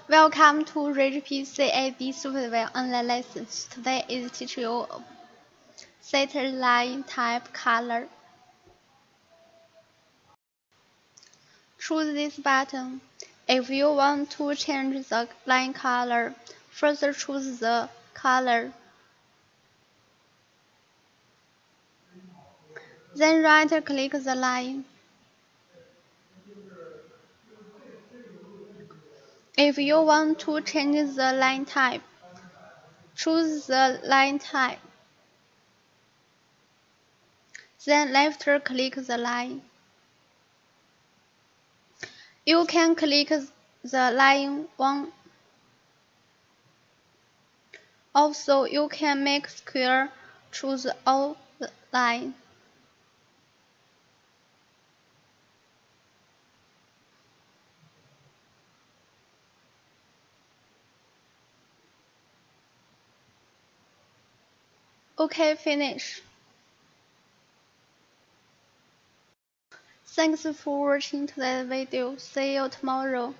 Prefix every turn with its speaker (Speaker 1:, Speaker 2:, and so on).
Speaker 1: Welcome to Richpeace CAD software online lessons. Today is teach you set line type color. Choose this button. If you want to change the line color, first choose the color. Then right-click the line. If you want to change the line type, choose the line type. Then left-click the line. You can click the line one. Also, you can make square, choose all line. Okay, finish. Thanks for watching today's video. See you tomorrow.